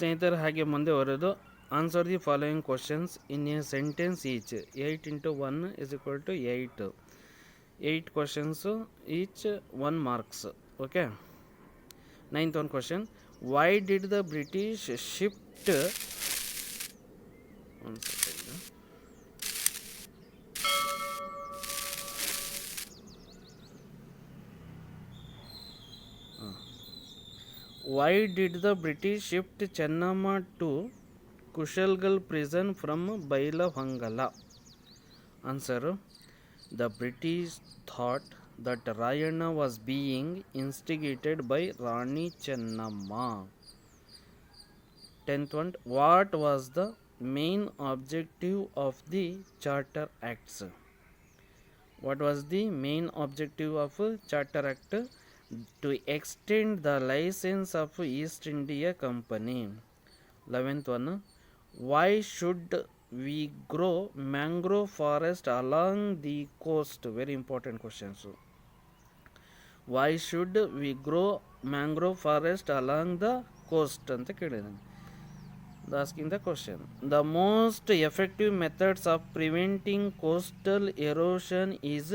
ಸ್ನೇಹಿತರೆ, ಹಾಗೆ ಮುಂದೆ ಬರೋದು answer the following questions in a sentence each. 8 into 1 is equal to 8. 8 questions each 1 marks. Okay. 9th one question. Why did the British shift... One second. Why did the British shift Chennamma to Kushalgal prison from Bailahangala? Answer. The British thought that Rayana was being instigated by Rani Chennamma. 10th one. What was the main objective of the Charter Acts? What was the main objective of Charter Act? To extend the license of East India Company. 11th one. Why should we grow mangrove forest along the coast? Very important questions. Why should we grow mangrove forest along the coast anta kelidane. Asking the question. The most effective methods of preventing coastal erosion is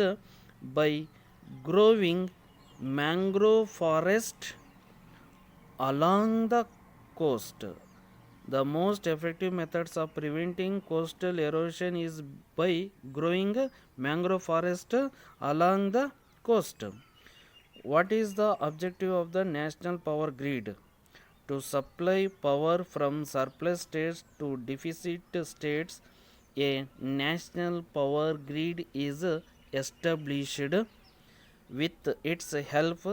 by growing mangrove forest along the coast. The most effective methods of preventing coastal erosion is by growing mangrove forest along the coast. What is the objective of the national power grid? To supply power from surplus states to deficit states. A national power grid is established. With its help,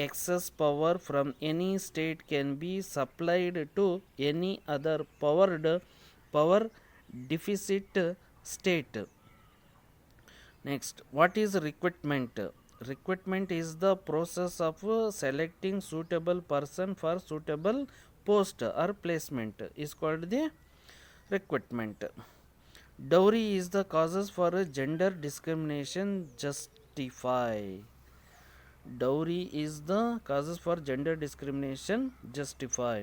excess power from any state can be supplied to any other power deficit state. Next, what is recruitment? Recruitment is the process of selecting suitable person for suitable post or placement is called the recruitment. Dowry is the causes for gender discrimination. Justify. Dowry is the causes for gender discrimination. Justify.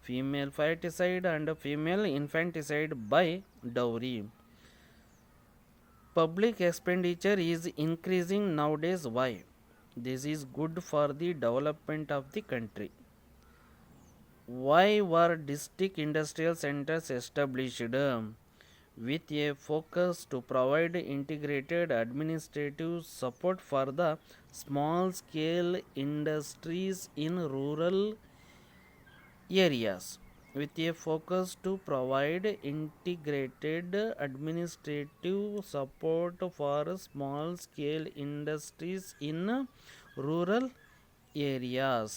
Female fratricide and female infanticide by dowry. Public expenditure is increasing nowadays. Why? This is good for the development of the country. Why were district industrial centers established? With a focus to provide integrated administrative support for the small scale industries in rural areas. With a focus to provide integrated administrative support for small scale industries in rural areas.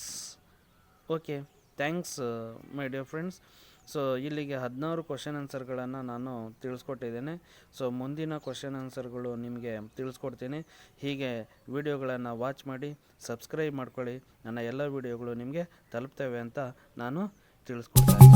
Okay, thanks my dear friends. So ಇಲ್ಲಿಗೆ 16 question ಆನ್ಸರ್ಗಳನ್ನು ನಾನು ತಿಳಿಸ್ಕೊಟ್ಟಿದ್ದೇನೆ. So ಮುಂದಿನ question ಆನ್ಸರ್ಗಳು ನಿಮಗೆ ತಿಳಿಸ್ಕೊಡ್ತೀನಿ. ಹೀಗೆ ವಿಡಿಯೋಗಳನ್ನು watch ಮಾಡಿ subscribe ಮಾಡ್ಕೊಳ್ಳಿ. ನನ್ನ ಎಲ್ಲ ವಿಡಿಯೋಗಳು ನಿಮಗೆ ತಲುಪ್ತವೆ ಅಂತ ನಾನು ತಿಳಿಸ್ಕೊಡ್ತೀನಿ.